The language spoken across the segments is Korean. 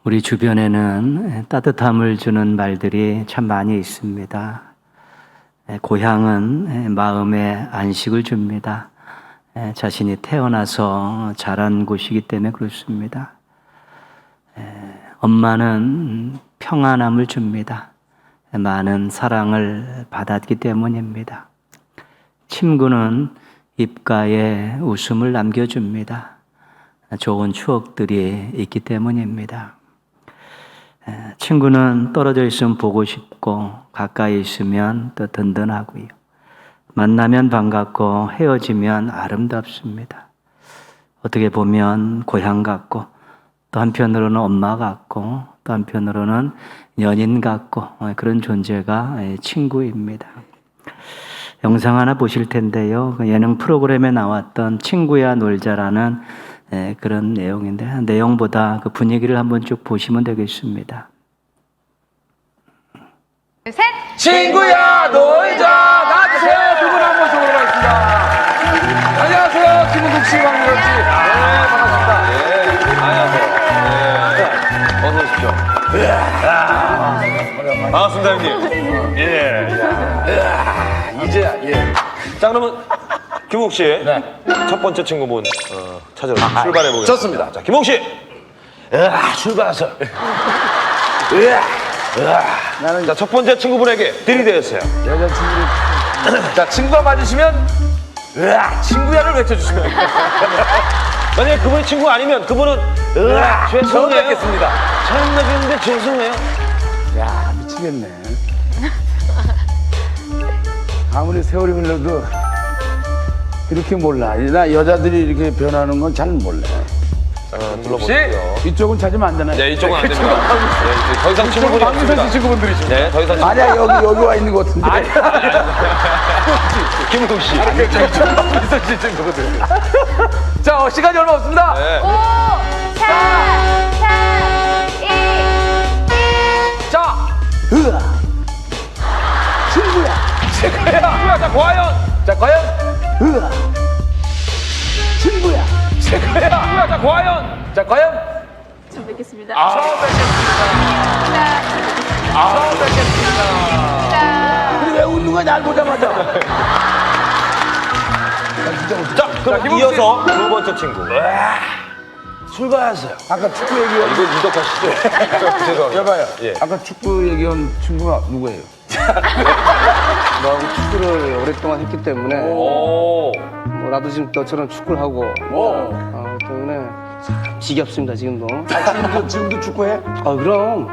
우리 주변에는 따뜻함을 주는 말들이 참 많이 있습니다. 고향은 마음에 안식을 줍니다. 자신이 태어나서 자란 곳이기 때문에 그렇습니다. 엄마는 평안함을 줍니다. 많은 사랑을 받았기 때문입니다. 친구는 입가에 웃음을 남겨줍니다. 좋은 추억들이 있기 때문입니다. 친구는 떨어져 있으면 보고 싶고 가까이 있으면 또 든든하고요. 만나면 반갑고 헤어지면 아름답습니다. 어떻게 보면 고향 같고 또 한편으로는 엄마 같고 또 한편으로는 연인 같고 그런 존재가 친구입니다. 영상 하나 보실 텐데요. 예능 프로그램에 나왔던 친구야 놀자라는 그런 내용인데 내용보다 그 분위기를 한번 쭉 보시면 되겠습니다. 셋! 친구야 놀자 나주세요. 두 분 한 번 소개로 가겠습니다. 안녕하세요, 김은국 씨, 황민호 씨. 네, 반갑습니다. 네, 안녕하세요. 네, 어서 오십시오. 반갑습니다, 형님. 예. 이제야, 예. 자, 그러면 김은국 씨, 첫 번째 친구분 찾으러 출발해 보겠습니다. 좋습니다. 자, 김은국 씨, 출발하세요. 나는 자, 첫 번째 친구분에게 들이대었어요. 여자친구를 자, 친구가 맞으시면 친구야를 외쳐주시면 됩니다. 만약에 그분이 친구가 아니면 그분은 죄송해요. 처음 뵙겠습니다. 처음 뵙겠는데 죄송해요. 야, 미치겠네. 아무리 세월이 흘러도 이렇게 몰라. 나 여자들이 이렇게 변하는 건 잘 몰라. 둘러보세요. 이쪽은 찾으면 안 되나요? 네, 이쪽은 안 됩니다. 네, 더 이상 친구분이 없습니다. 박민선 씨 친구분들이십니다. 네, 더 이상 아니야, 여기 와 있는 것 같은데. 김은국 씨. 박민선 씨 친구분들. 자, 시간이 얼마 없습니다. 네. 5, 4, 3, 2, 1. 자, 으아. 친구야. 친구야, 자, 과연. 자, 과연. 으아. 친구야. 친구야, 자, 과연. 자, 과연. 처음 뵙겠습니다. 처음 뵙겠습니다. 근데 왜 웃는 거야, 날 보자마자. 자, 그럼 이어서 두 번째 친구. 출발하세요. 아까 축구 얘기한, 이거 이덕화 씨죠? 죄송합니다. 여봐요. 예. 아까 축구 얘기한 친구가 누구예요? 너하고 축구를 오랫동안 했기 때문에 오. 뭐 나도 지금 너처럼 축구를 하고 때문에 참 지겹습니다 지금도. 지금도 축구해? 그럼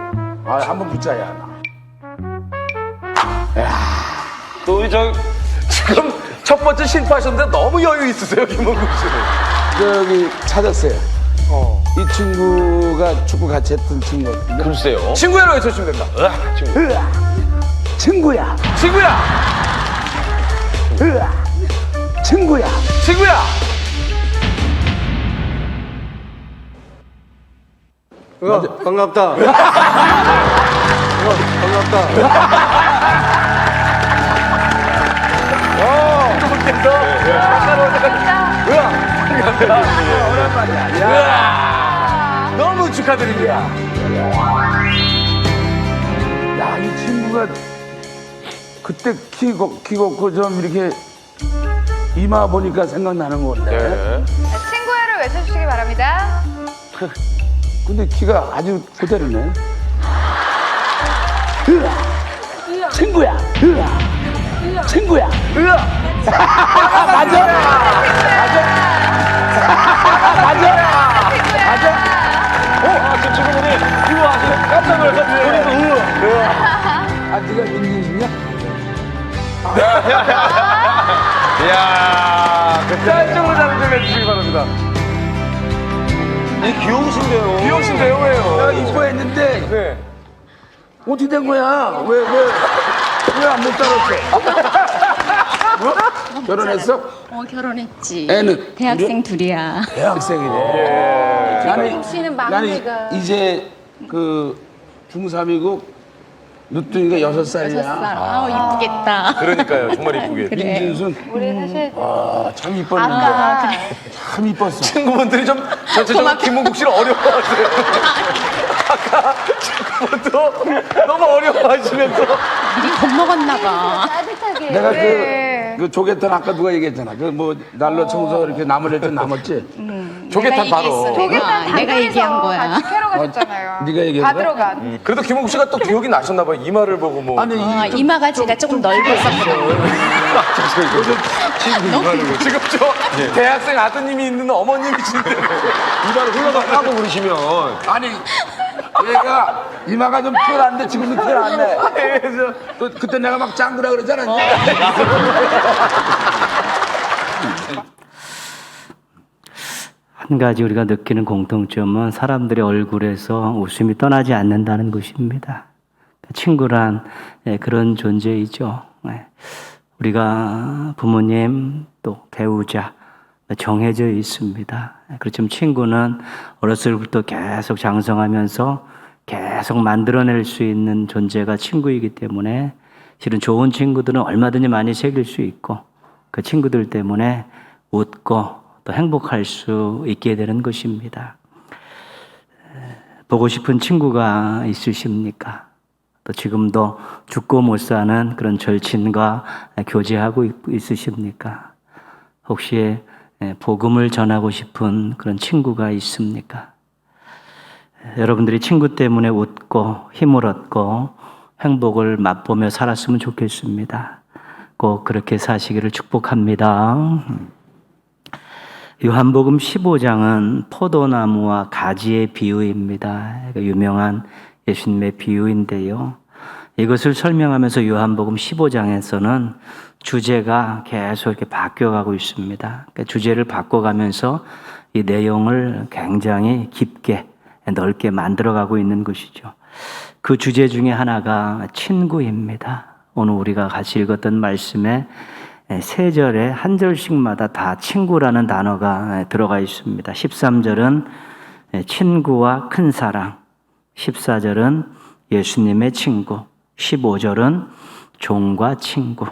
아, 한번 붙자야. 또 우리 지금 첫 번째 실패하셨는데 너무 여유 있으세요, 김은국 씨는. 저기 찾았어요. 이 친구가 축구 같이 했던 친구 같은데. 글쎄요. 친구야로 외쳐주시면 됩니다. 친구. 으아. 친구야. 친구야. 으아. 친구야. 친구야. 반갑다. 너무 축하드립니다. 야, 이 친구가 그때 키 걷고 좀 이렇게 이마 보니까 생각나는 건데. 네. 친구야를 외쳐주시기 바랍니다. 근데 키가 아주 그대로네. 으아. 친구야. 으아. 친구야. 으아. 맞아. 지금 친구분이 이거 아시는 깜짝 놀라서 본인도 아, 네가 민진이냐? 이야, 자, 이쪽으로 자리 좀 해주시기 바랍니다. 귀여우신데요. 귀여우신데요, 왜요? 내가 이뻐했는데 네. 어떻게 된 거야? 왜 안 못 따랐어? 뭐? 결혼했어? 결혼했지. 애는? 대학생 둘이야. 대학생이네. 씨는 나는 막내가. 이제 그 중3이고 누뚱이가 6살이야. 6살. 이쁘겠다. 그러니까요, 정말 이쁘게. 그래. 민준순 우리 사실 참 이뻤는데. 아까 참 이뻤어. 친구분들이 좀 전체적으로 김은국 씨를 어려워하세요. 너무 어려워하시면서. 미리 겁먹었나 봐. 따뜻하게. 내가 네. 그 조개탕 아까 누가 얘기했잖아. 그 뭐 난로 청소 이렇게 나물일 좀 남았지. 조개탕 바로. 조개탕 내가 얘기한 거야. 같이 캐러 가셨잖아요. 네가 얘기한 다 거야? 들어간. 그래도 김홍국 씨가 또 기억이 나셨나 봐요. 이마를 보고 뭐. 아니 이마가 제가 조금 넓었었거든요. 지금 저 대학생 아드님이 있는 어머님이신데 이마를 흘러가고 그러시면. 아니 얘가 이마가 좀 튀어나왔는데 지금도 튀어나왔네. 또 그때 내가 막 짱구라 그러잖아. 한 가지 우리가 느끼는 공통점은 사람들의 얼굴에서 웃음이 떠나지 않는다는 것입니다. 친구란 그런 존재이죠. 우리가 부모님 또 배우자 정해져 있습니다. 그렇지만 친구는 어렸을 때부터 계속 장성하면서 계속 만들어낼 수 있는 존재가 친구이기 때문에 실은 좋은 친구들은 얼마든지 많이 새길 수 있고 그 친구들 때문에 웃고 또 행복할 수 있게 되는 것입니다. 보고 싶은 친구가 있으십니까? 또 지금도 죽고 못 사는 그런 절친과 교제하고 있으십니까? 혹시 복음을 전하고 싶은 그런 친구가 있습니까? 여러분들이 친구 때문에 웃고 힘을 얻고 행복을 맛보며 살았으면 좋겠습니다. 꼭 그렇게 사시기를 축복합니다. 요한복음 15장은 포도나무와 가지의 비유입니다. 유명한 예수님의 비유인데요. 이것을 설명하면서 요한복음 15장에서는 주제가 계속 이렇게 바뀌어가고 있습니다. 그러니까 주제를 바꿔가면서 이 내용을 굉장히 깊게 넓게 만들어가고 있는 것이죠. 그 주제 중에 하나가 친구입니다. 오늘 우리가 같이 읽었던 말씀에 세 절에 한 절씩마다 다 친구라는 단어가 들어가 있습니다. 13절은 친구와 큰 사랑, 14절은 예수님의 친구, 15절은 종과 친구.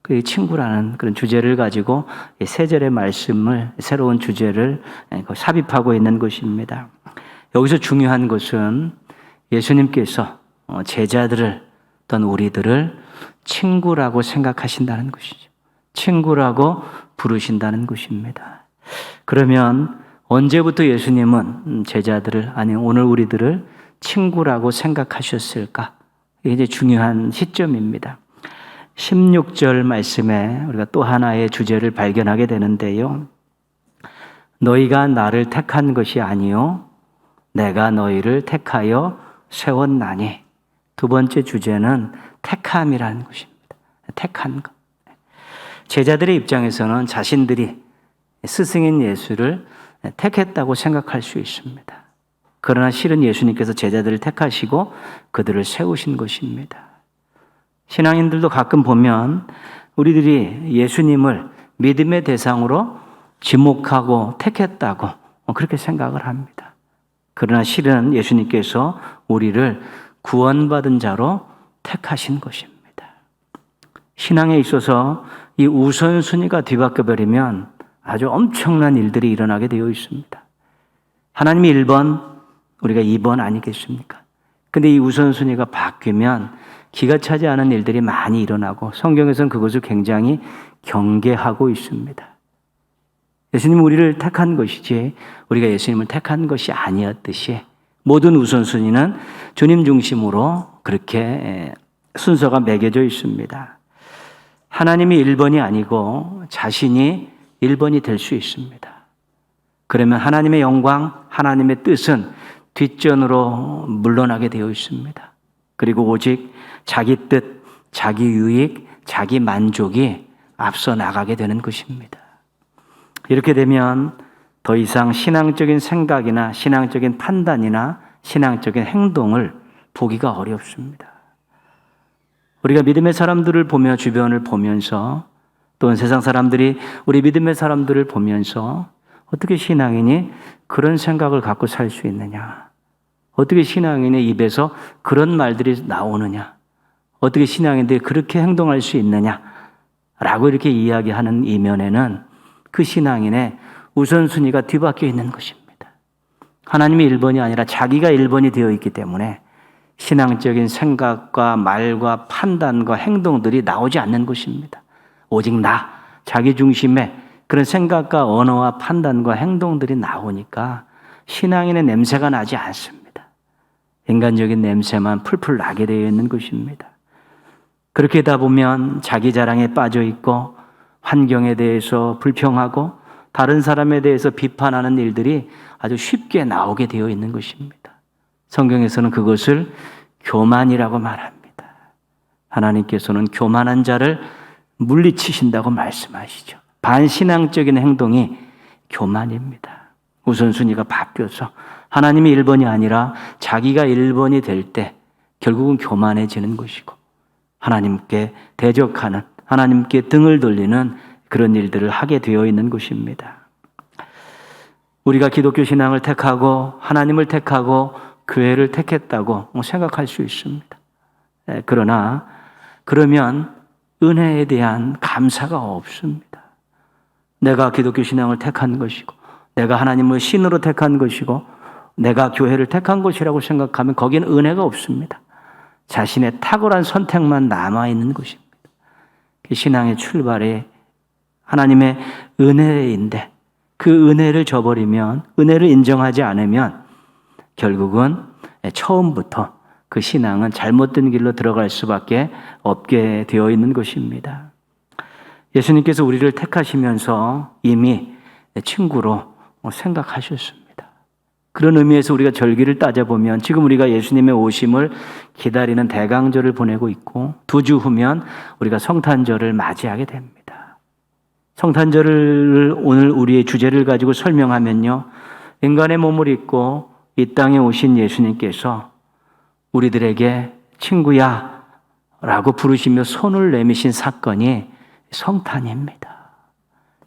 그 친구라는 그런 주제를 가지고 세 절의 말씀을 새로운 주제를 삽입하고 있는 것입니다. 여기서 중요한 것은 예수님께서 제자들을 또는 우리들을 친구라고 생각하신다는 것이죠. 친구라고 부르신다는 것입니다. 그러면 언제부터 예수님은 제자들을 아니 오늘 우리들을 친구라고 생각하셨을까? 이게 이제 중요한 시점입니다. 16절 말씀에 우리가 또 하나의 주제를 발견하게 되는데요. 너희가 나를 택한 것이 아니요 내가 너희를 택하여 세웠나니. 두 번째 주제는 택함이라는 것입니다. 택한 것. 제자들의 입장에서는 자신들이 스승인 예수를 택했다고 생각할 수 있습니다. 그러나 실은 예수님께서 제자들을 택하시고 그들을 세우신 것입니다. 신앙인들도 가끔 보면 우리들이 예수님을 믿음의 대상으로 지목하고 택했다고 그렇게 생각을 합니다. 그러나 실은 예수님께서 우리를 구원받은 자로 택하신 것입니다. 신앙에 있어서 이 우선순위가 뒤바뀌어 버리면 아주 엄청난 일들이 일어나게 되어 있습니다. 하나님이 1번, 우리가 2번 아니겠습니까? 근데 이 우선순위가 바뀌면 기가 차지 않은 일들이 많이 일어나고 성경에서는 그것을 굉장히 경계하고 있습니다. 예수님은 우리를 택한 것이지 우리가 예수님을 택한 것이 아니었듯이 모든 우선순위는 주님 중심으로 그렇게 순서가 매겨져 있습니다. 하나님이 1번이 아니고 자신이 1번이 될 수 있습니다. 그러면 하나님의 영광, 하나님의 뜻은 뒷전으로 물러나게 되어 있습니다. 그리고 오직 자기 뜻, 자기 유익, 자기 만족이 앞서 나가게 되는 것입니다. 이렇게 되면 더 이상 신앙적인 생각이나 신앙적인 판단이나 신앙적인 행동을 보기가 어렵습니다. 우리가 믿음의 사람들을 보며 주변을 보면서 또는 세상 사람들이 우리 믿음의 사람들을 보면서 어떻게 신앙인이 그런 생각을 갖고 살 수 있느냐? 어떻게 신앙인의 입에서 그런 말들이 나오느냐? 어떻게 신앙인들이 그렇게 행동할 수 있느냐? 라고 이렇게 이야기하는 이면에는 그 신앙인의 우선순위가 뒤바뀌어 있는 것입니다. 하나님이 1번이 아니라 자기가 1번이 되어 있기 때문에 신앙적인 생각과 말과 판단과 행동들이 나오지 않는 것입니다. 오직 나, 자기 중심의 그런 생각과 언어와 판단과 행동들이 나오니까 신앙인의 냄새가 나지 않습니다. 인간적인 냄새만 풀풀 나게 되어 있는 것입니다. 그렇게 하다 보면 자기 자랑에 빠져 있고 환경에 대해서 불평하고 다른 사람에 대해서 비판하는 일들이 아주 쉽게 나오게 되어 있는 것입니다. 성경에서는 그것을 교만이라고 말합니다. 하나님께서는 교만한 자를 물리치신다고 말씀하시죠. 반신앙적인 행동이 교만입니다. 우선순위가 바뀌어서 하나님이 1번이 아니라 자기가 1번이 될 때 결국은 교만해지는 것이고 하나님께 대적하는, 하나님께 등을 돌리는 그런 일들을 하게 되어 있는 것입니다. 우리가 기독교 신앙을 택하고 하나님을 택하고 교회를 택했다고 생각할 수 있습니다. 그러나 그러면 은혜에 대한 감사가 없습니다. 내가 기독교 신앙을 택한 것이고 내가 하나님을 신으로 택한 것이고 내가 교회를 택한 것이라고 생각하면 거기는 은혜가 없습니다. 자신의 탁월한 선택만 남아있는 것입니다. 신앙의 출발이 하나님의 은혜인데 그 은혜를 저버리면, 은혜를 인정하지 않으면 결국은 처음부터 그 신앙은 잘못된 길로 들어갈 수밖에 없게 되어 있는 것입니다. 예수님께서 우리를 택하시면서 이미 친구로 생각하셨습니다. 그런 의미에서 우리가 절기를 따져보면 지금 우리가 예수님의 오심을 기다리는 대강절을 보내고 있고 2주 후면 우리가 성탄절을 맞이하게 됩니다. 성탄절을 오늘 우리의 주제를 가지고 설명하면요, 인간의 몸을 입고 이 땅에 오신 예수님께서 우리들에게 친구야 라고 부르시며 손을 내미신 사건이 성탄입니다.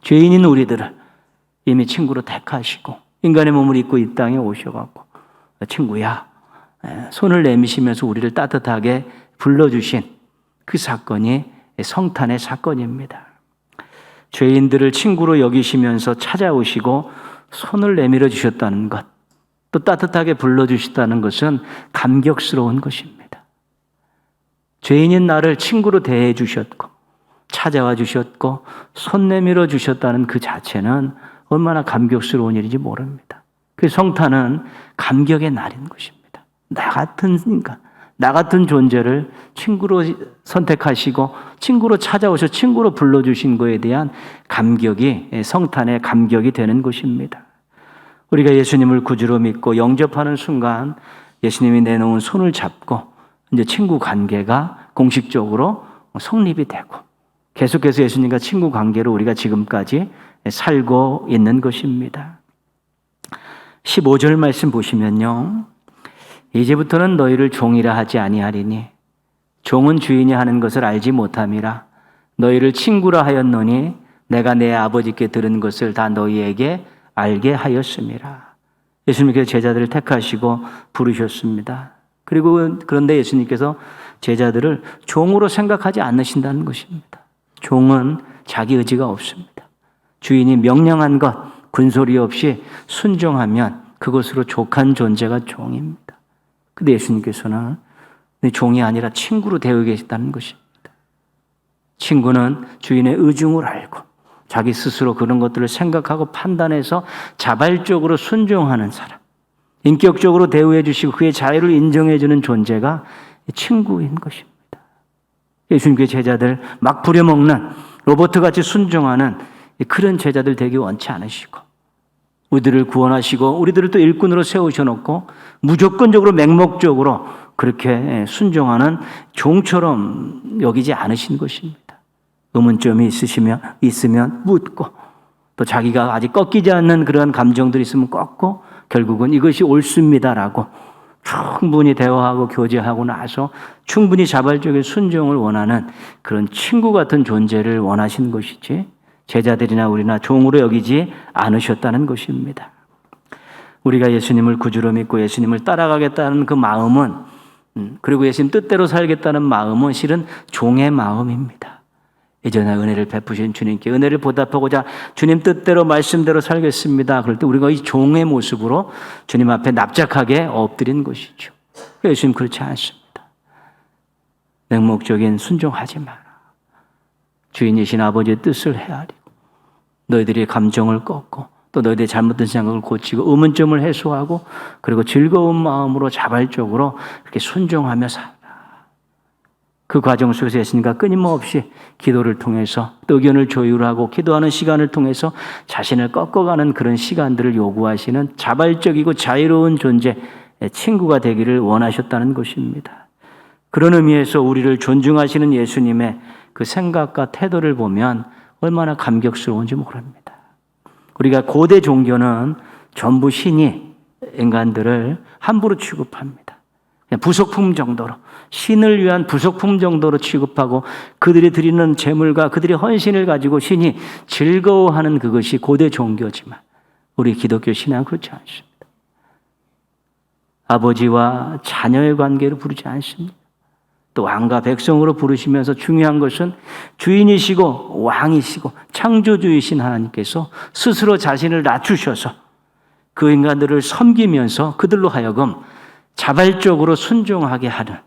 죄인인 우리들을 이미 친구로 택하시고 인간의 몸을 입고 이 땅에 오셔갖고 친구야 손을 내미시면서 우리를 따뜻하게 불러주신 그 사건이 성탄의 사건입니다. 죄인들을 친구로 여기시면서 찾아오시고 손을 내밀어 주셨다는 것, 또 따뜻하게 불러주셨다는 것은 감격스러운 것입니다. 죄인인 나를 친구로 대해 주셨고 찾아와 주셨고 손 내밀어 주셨다는 그 자체는 얼마나 감격스러운 일인지 모릅니다. 그 성탄은 감격의 날인 것입니다. 나 같은 인간, 나 같은 존재를 친구로 선택하시고 친구로 찾아오셔 친구로 불러주신 것에 대한 감격이 성탄의 감격이 되는 것입니다. 우리가 예수님을 구주로 믿고 영접하는 순간 예수님이 내놓은 손을 잡고 이제 친구 관계가 공식적으로 성립이 되고 계속해서 예수님과 친구 관계로 우리가 지금까지 살고 있는 것입니다. 15절 말씀 보시면요, 이제부터는 너희를 종이라 하지 아니하리니 종은 주인이 하는 것을 알지 못함이라. 너희를 친구라 하였노니 내가 내 아버지께 들은 것을 다 너희에게 알게 하였음이라. 예수님께서 제자들을 택하시고 부르셨습니다. 그리고 그런데 예수님께서 제자들을 종으로 생각하지 않으신다는 것입니다. 종은 자기 의지가 없습니다. 주인이 명령한 것 군소리 없이 순종하면 그것으로 족한 존재가 종입니다. 근데 예수님께서는 종이 아니라 친구로 대하고 계시다는 것입니다. 친구는 주인의 의중을 알고 자기 스스로 그런 것들을 생각하고 판단해서 자발적으로 순종하는 사람, 인격적으로 대우해 주시고 그의 자유를 인정해 주는 존재가 친구인 것입니다. 예수님의 제자들 막 부려먹는 로봇같이 순종하는 그런 제자들 되기 원치 않으시고 우리들을 구원하시고 우리들을 또 일꾼으로 세우셔놓고 무조건적으로 맹목적으로 그렇게 순종하는 종처럼 여기지 않으신 것입니다. 의문점이 있으면 묻고 또 자기가 아직 꺾이지 않는 그런 감정들이 있으면 꺾고 결국은 이것이 옳습니다라고 충분히 대화하고 교제하고 나서 충분히 자발적인 순종을 원하는 그런 친구 같은 존재를 원하신 것이지 제자들이나 우리나 종으로 여기지 않으셨다는 것입니다. 우리가 예수님을 구주로 믿고 예수님을 따라가겠다는 그 마음은 그리고 예수님 뜻대로 살겠다는 마음은 실은 종의 마음입니다. 예전에 은혜를 베푸신 주님께 은혜를 보답하고자 주님 뜻대로 말씀대로 살겠습니다. 그럴 때 우리가 이 종의 모습으로 주님 앞에 납작하게 엎드린 것이죠. 예수님 그렇지 않습니다. 맹목적인 순종하지 마라. 주인이신 아버지의 뜻을 헤아리고 너희들의 감정을 꺾고 또 너희들의 잘못된 생각을 고치고 의문점을 해소하고 그리고 즐거운 마음으로 자발적으로 그렇게 순종하며 살아. 그 과정 속에서 예수님과 끊임없이 기도를 통해서 의견을 조율하고 기도하는 시간을 통해서 자신을 꺾어가는 그런 시간들을 요구하시는 자발적이고 자유로운 존재, 친구가 되기를 원하셨다는 것입니다. 그런 의미에서 우리를 존중하시는 예수님의 그 생각과 태도를 보면 얼마나 감격스러운지 모릅니다. 우리가 고대 종교는 전부 신이 인간들을 함부로 취급합니다. 그냥 부속품 정도로, 신을 위한 부속품 정도로 취급하고 그들이 드리는 재물과 그들의 헌신을 가지고 신이 즐거워하는 그것이 고대 종교지만 우리 기독교 신앙은 그렇지 않습니다. 아버지와 자녀의 관계로 부르지 않습니다. 또 왕과 백성으로 부르시면서 중요한 것은 주인이시고 왕이시고 창조주이신 하나님께서 스스로 자신을 낮추셔서 그 인간들을 섬기면서 그들로 하여금 자발적으로 순종하게 하는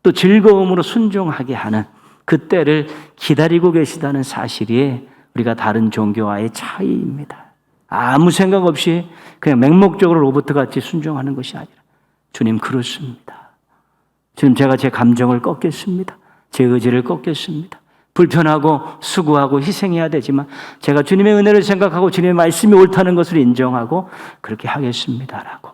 또 즐거움으로 순종하게 하는 그 때를 기다리고 계시다는 사실이 우리가 다른 종교와의 차이입니다. 아무 생각 없이 그냥 맹목적으로 로봇같이 순종하는 것이 아니라 주님 그렇습니다. 주님 제가 제 감정을 꺾겠습니다. 제 의지를 꺾겠습니다. 불편하고 수고하고 희생해야 되지만 제가 주님의 은혜를 생각하고 주님의 말씀이 옳다는 것을 인정하고 그렇게 하겠습니다라고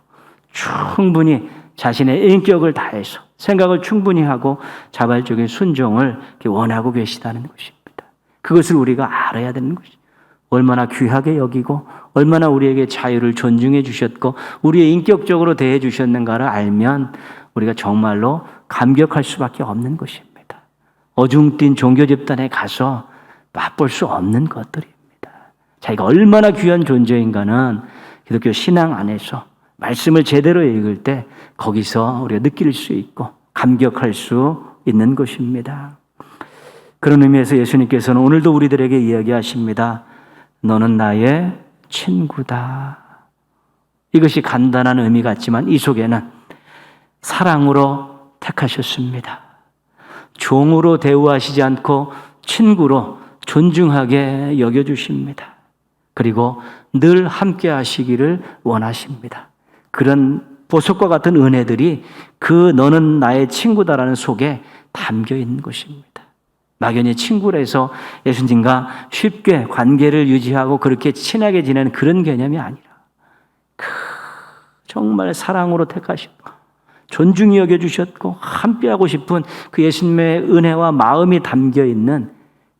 충분히 자신의 인격을 다해서 생각을 충분히 하고 자발적인 순종을 원하고 계시다는 것입니다. 그것을 우리가 알아야 되는 것입니다. 얼마나 귀하게 여기고 얼마나 우리에게 자유를 존중해 주셨고 우리의 인격적으로 대해 주셨는가를 알면 우리가 정말로 감격할 수밖에 없는 것입니다. 어중뛴 종교 집단에 가서 맛볼 수 없는 것들입니다. 자기가 얼마나 귀한 존재인가는 기독교 신앙 안에서 말씀을 제대로 읽을 때 거기서 우리가 느낄 수 있고 감격할 수 있는 것입니다. 그런 의미에서 예수님께서는 오늘도 우리들에게 이야기하십니다. 너는 나의 친구다. 이것이 간단한 의미 같지만 이 속에는 사랑으로 택하셨습니다. 종으로 대우하시지 않고 친구로 존중하게 여겨주십니다. 그리고 늘 함께 하시기를 원하십니다. 그런 보석과 같은 은혜들이 그 너는 나의 친구다라는 속에 담겨 있는 것입니다. 막연히 친구라 해서 예수님과 쉽게 관계를 유지하고 그렇게 친하게 지내는 그런 개념이 아니라 정말 사랑으로 택하셨고 존중히 여겨주셨고 함께하고 싶은 그 예수님의 은혜와 마음이 담겨있는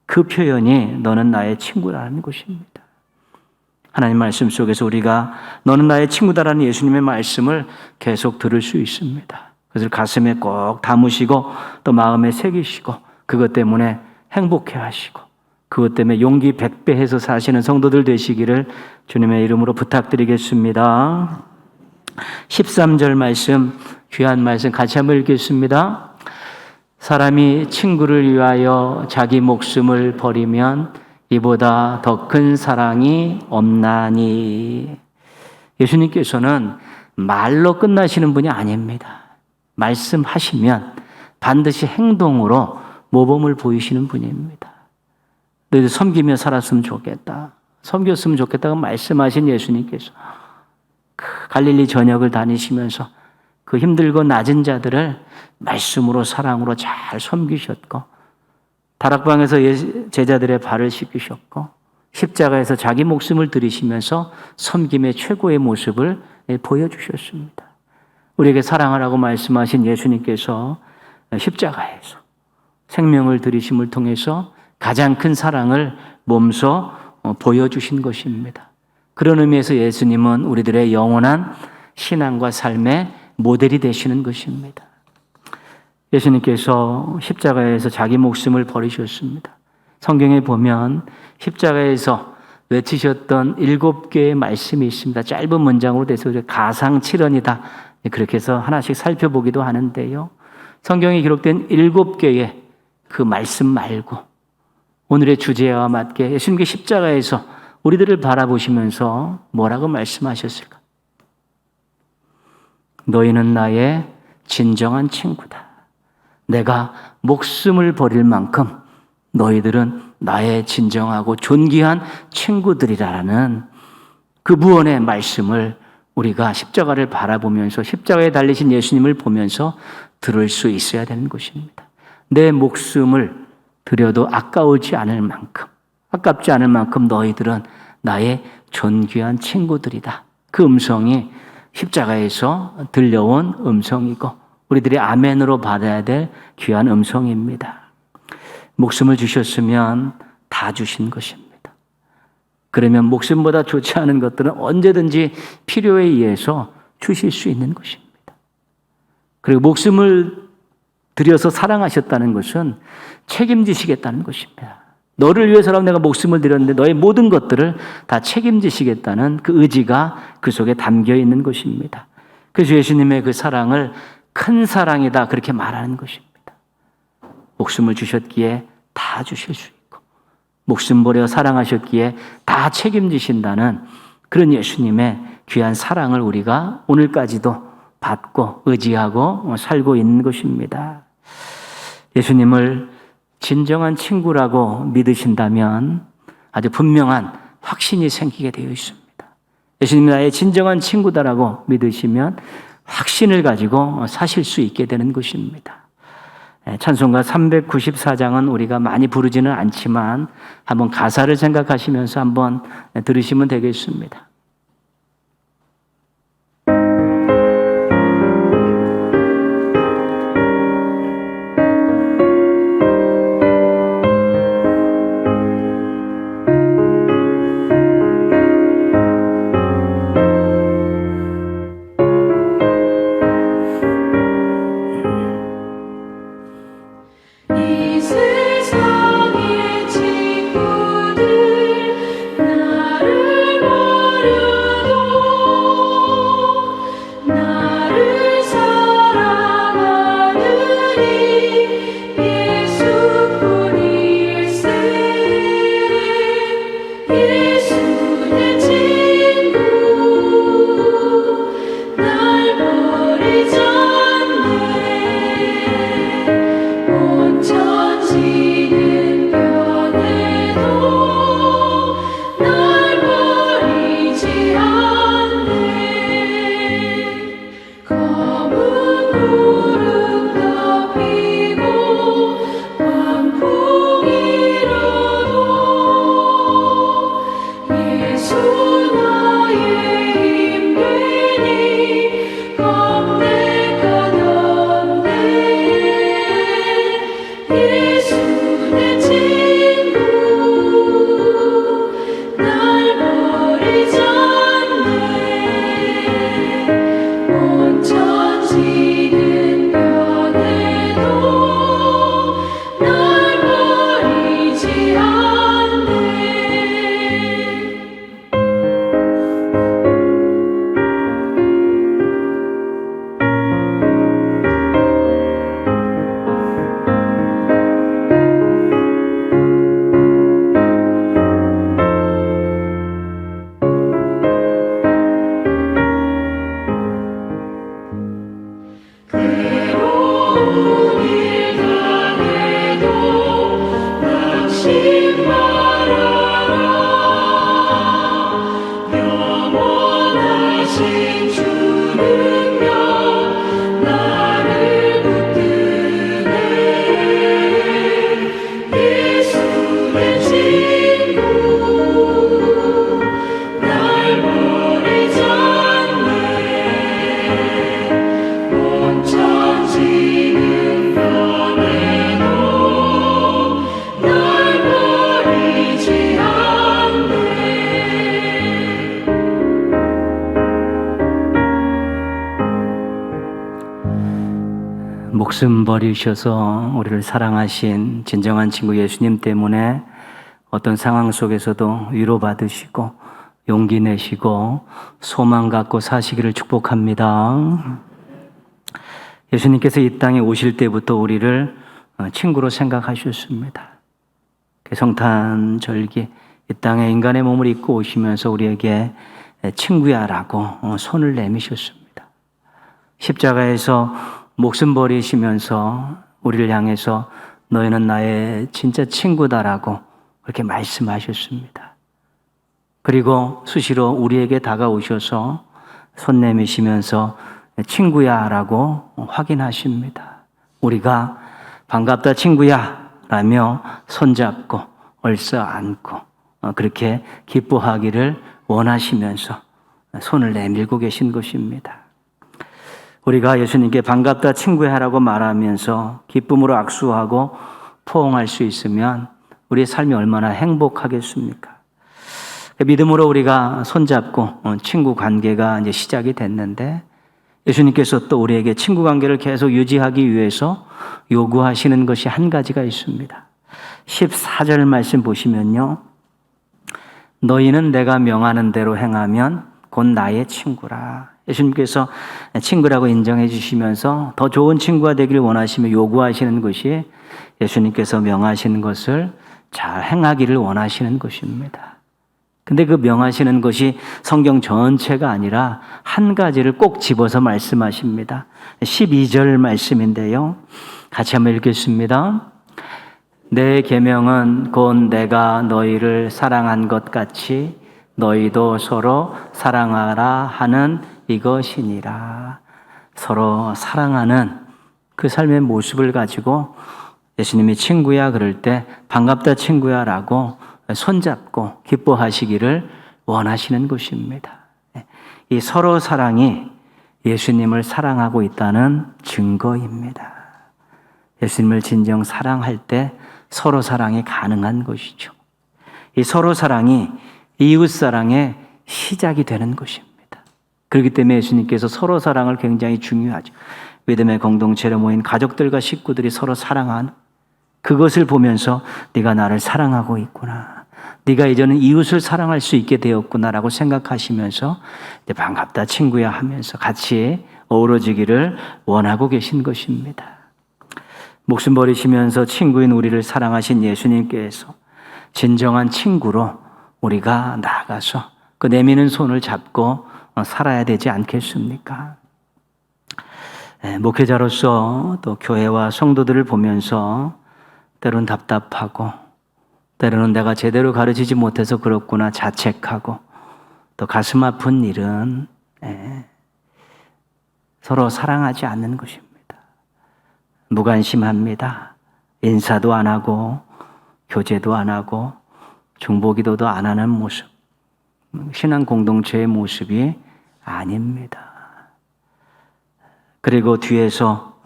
그 표현이 너는 나의 친구라는 것입니다. 하나님 말씀 속에서 우리가 너는 나의 친구다라는 예수님의 말씀을 계속 들을 수 있습니다. 그것을 가슴에 꼭 담으시고 또 마음에 새기시고 그것 때문에 행복해 하시고 그것 때문에 용기 100배해서 사시는 성도들 되시기를 주님의 이름으로 부탁드리겠습니다. 13절 말씀, 귀한 말씀 같이 한번 읽겠습니다. 사람이 친구를 위하여 자기 목숨을 버리면 이보다 더 큰 사랑이 없나니. 예수님께서는 말로 끝나시는 분이 아닙니다. 말씀하시면 반드시 행동으로 모범을 보이시는 분입니다. 너희들 섬기며 살았으면 좋겠다. 섬겼으면 좋겠다고 말씀하신 예수님께서 갈릴리 전역을 다니시면서 그 힘들고 낮은 자들을 말씀으로 사랑으로 잘 섬기셨고 다락방에서 제자들의 발을 씻기셨고 십자가에서 자기 목숨을 들이시면서 섬김의 최고의 모습을 보여주셨습니다. 우리에게 사랑하라고 말씀하신 예수님께서 십자가에서 생명을 들이심을 통해서 가장 큰 사랑을 몸소 보여주신 것입니다. 그런 의미에서 예수님은 우리들의 영원한 신앙과 삶의 모델이 되시는 것입니다. 예수님께서 십자가에서 자기 목숨을 버리셨습니다. 성경에 보면 십자가에서 외치셨던 7개의 말씀이 있습니다. 짧은 문장으로 돼서 가상칠언이다. 그렇게 해서 하나씩 살펴보기도 하는데요. 성경에 기록된 7개의 그 말씀 말고 오늘의 주제와 맞게 예수님께 십자가에서 우리들을 바라보시면서 뭐라고 말씀하셨을까? 너희는 나의 진정한 친구다. 내가 목숨을 버릴 만큼 너희들은 나의 진정하고 존귀한 친구들이라는 그 무언의 말씀을 우리가 십자가를 바라보면서 십자가에 달리신 예수님을 보면서 들을 수 있어야 되는 것입니다. 내 목숨을 드려도 아까우지 않을 만큼, 아깝지 않을 만큼 너희들은 나의 존귀한 친구들이다. 그 음성이 십자가에서 들려온 음성이고 우리들이 아멘으로 받아야 될 귀한 음성입니다. 목숨을 주셨으면 다 주신 것입니다. 그러면 목숨보다 좋지 않은 것들은 언제든지 필요에 의해서 주실 수 있는 것입니다. 그리고 목숨을 들여서 사랑하셨다는 것은 책임지시겠다는 것입니다. 너를 위해서라면 내가 목숨을 드렸는데 너의 모든 것들을 다 책임지시겠다는 그 의지가 그 속에 담겨 있는 것입니다. 그래서 예수님의 그 사랑을 큰 사랑이다 그렇게 말하는 것입니다. 목숨을 주셨기에 다 주실 수 있고 목숨 버려 사랑하셨기에 다 책임지신다는 그런 예수님의 귀한 사랑을 우리가 오늘까지도 받고 의지하고 살고 있는 것입니다. 예수님을 진정한 친구라고 믿으신다면 아주 분명한 확신이 생기게 되어 있습니다. 예수님이 나의 진정한 친구다라고 믿으시면 확신을 가지고 사실 수 있게 되는 것입니다. 찬송가 394장은 우리가 많이 부르지는 않지만 한번 가사를 생각하시면서 한번 들으시면 되겠습니다. 이 세상의 친구들 나를 버려도 나를 사랑하느니 예수뿐일세. 예수 내 친구 날 버리지 않네. 천지는 변해도 날 버리지 않네. 검은 구름 덮이고 광풍이 일어도 예수 나의 힘 되니 겁내가던데. 예수 내 친구 날 버리지 않네. 온 천지는 변해도 날 버리지 않네. 괴로운 일 당해도 낙심 말아라. 영원하신 주 능력 나를 붙드네. 예수 내 친구 날 버리지 않네. 온 천지는 변해도 날 버리지 않네. 목숨 버리셔서 우리를 사랑하신 진정한 친구 예수님 때문에 어떤 상황 속에서도 위로받으시고 용기 내시고 소망 갖고 사시기를 축복합니다. 예수님께서 이 땅에 오실 때부터 우리를 친구로 생각하셨습니다. 성탄절기 이 땅에 인간의 몸을 입고 오시면서 우리에게 친구야라고 손을 내미셨습니다. 십자가에서 목숨 버리시면서 우리를 향해서 너희는 나의 진짜 친구다라고 그렇게 말씀하셨습니다. 그리고 수시로 우리에게 다가오셔서 손 내미시면서 친구야 라고 확인하십니다. 우리가 반갑다 친구야 라며 손잡고 얼싸 안고 그렇게 기뻐하기를 원하시면서 손을 내밀고 계신 것입니다. 우리가 예수님께 반갑다 친구야 라고 말하면서 기쁨으로 악수하고 포옹할 수 있으면 우리의 삶이 얼마나 행복하겠습니까? 믿음으로 우리가 손잡고 친구 관계가 이제 시작이 됐는데 예수님께서 또 우리에게 친구 관계를 계속 유지하기 위해서 요구하시는 것이 한 가지가 있습니다. 14절 말씀 보시면요. 너희는 내가 명하는 대로 행하면 곧 나의 친구라. 예수님께서 친구라고 인정해 주시면서 더 좋은 친구가 되기를 원하시며 요구하시는 것이 예수님께서 명하시는 것을 잘 행하기를 원하시는 것입니다. 근데 그 명하시는 것이 성경 전체가 아니라 한 가지를 꼭 집어서 말씀하십니다. 12절 말씀인데요. 같이 한번 읽겠습니다. 내 계명은 곧 내가 너희를 사랑한 것 같이 너희도 서로 사랑하라 하는 이것이니라. 서로 사랑하는 그 삶의 모습을 가지고 예수님이 친구야 그럴 때 반갑다 친구야 라고 손잡고 기뻐하시기를 원하시는 것입니다. 이 서로 사랑이 예수님을 사랑하고 있다는 증거입니다. 예수님을 진정 사랑할 때 서로 사랑이 가능한 것이죠. 이 서로 사랑이 이웃 사랑의 시작이 되는 것입니다. 그렇기 때문에 예수님께서 서로 사랑을 굉장히 중요하죠. 믿음의 공동체로 모인 가족들과 식구들이 서로 사랑하는 그것을 보면서 네가 나를 사랑하고 있구나. 네가 이제는 이웃을 사랑할 수 있게 되었구나라고 생각하시면서 반갑다 친구야 하면서 같이 어우러지기를 원하고 계신 것입니다. 목숨 버리시면서 친구인 우리를 사랑하신 예수님께서 진정한 친구로 우리가 나아가서 그 내미는 손을 잡고 살아야 되지 않겠습니까? 목회자로서 또 교회와 성도들을 보면서 때로는 답답하고 때로는 내가 제대로 가르치지 못해서 그렇구나 자책하고 또 가슴 아픈 일은 서로 사랑하지 않는 것입니다. 무관심합니다. 인사도 안 하고 교제도 안 하고 중보기도도 안 하는 모습, 신앙 공동체의 모습이 아닙니다. 그리고 뒤에서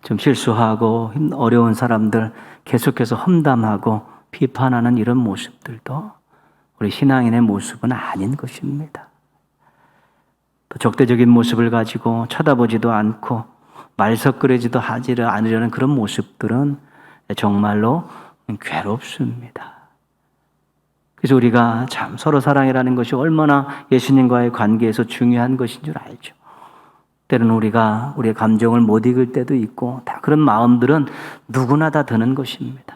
좀 실수하고 어려운 사람들 계속해서 험담하고 비판하는 이런 모습들도 우리 신앙인의 모습은 아닌 것입니다. 또 적대적인 모습을 가지고 쳐다보지도 않고 말석거리지도 하지를 않으려는 그런 모습들은 정말로 괴롭습니다. 그래서 우리가 참 서로 사랑이라는 것이 얼마나 예수님과의 관계에서 중요한 것인 줄 알죠. 때로는 우리가 우리의 감정을 못 읽을 때도 있고 다 그런 마음들은 누구나 다 드는 것입니다.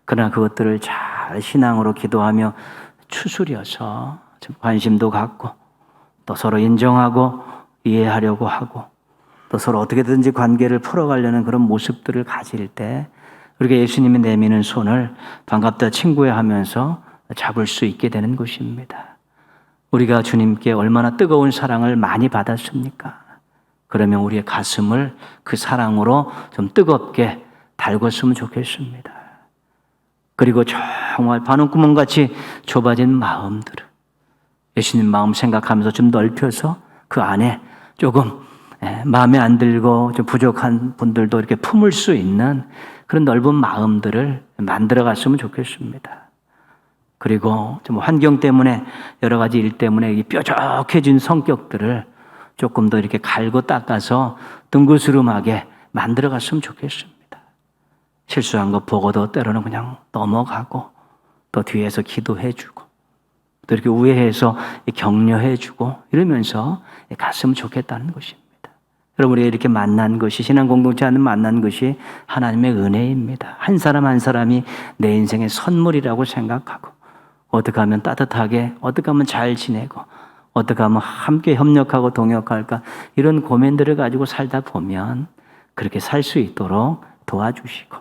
그러나 그것들을 잘 신앙으로 기도하며 추스려서 좀 관심도 갖고 또 서로 인정하고 이해하려고 하고 또 서로 어떻게든지 관계를 풀어가려는 그런 모습들을 가질 때 우리가 예수님이 내미는 손을 반갑다 친구야 하면서 잡을 수 있게 되는 것입니다. 우리가 주님께 얼마나 뜨거운 사랑을 많이 받았습니까? 그러면 우리의 가슴을 그 사랑으로 좀 뜨겁게 달궜으면 좋겠습니다. 그리고 정말 바늘구멍같이 좁아진 마음들을 예수님 마음 생각하면서 좀 넓혀서 그 안에 조금 마음에 안 들고 좀 부족한 분들도 이렇게 품을 수 있는 그런 넓은 마음들을 만들어 갔으면 좋겠습니다. 그리고 좀 환경 때문에 여러 가지 일 때문에 이 뾰족해진 성격들을 조금 더 이렇게 갈고 닦아서 둥그스름하게 만들어 갔으면 좋겠습니다. 실수한 거 보고도 때로는 그냥 넘어가고 또 뒤에서 기도해주고 또 이렇게 우회해서 격려해주고 이러면서 갔으면 좋겠다는 것입니다. 여러분 우리가 이렇게 만난 것이 신앙 공동체 안에 만난 것이 하나님의 은혜입니다. 한 사람 한 사람이 내 인생의 선물이라고 생각하고 어떻게 하면 따뜻하게 어떻게 하면 잘 지내고 어떻게 하면 함께 협력하고 동역할까? 이런 고민들을 가지고 살다 보면 그렇게 살 수 있도록 도와주시고,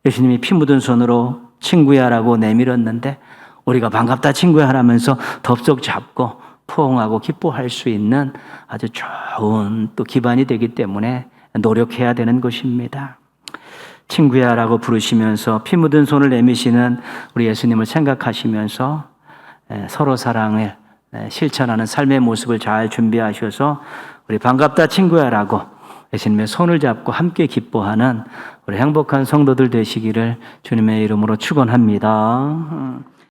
예수님이 피 묻은 손으로 친구야라고 내밀었는데 우리가 반갑다 친구야 하면서 덥석 잡고 포옹하고 기뻐할 수 있는 아주 좋은 또 기반이 되기 때문에 노력해야 되는 것입니다. 친구야라고 부르시면서 피 묻은 손을 내미시는 우리 예수님을 생각하시면서 서로 사랑을 실천하는 삶의 모습을 잘 준비하셔서 우리 반갑다 친구야라고 예수님의 손을 잡고 함께 기뻐하는 우리 행복한 성도들 되시기를 주님의 이름으로 축원합니다.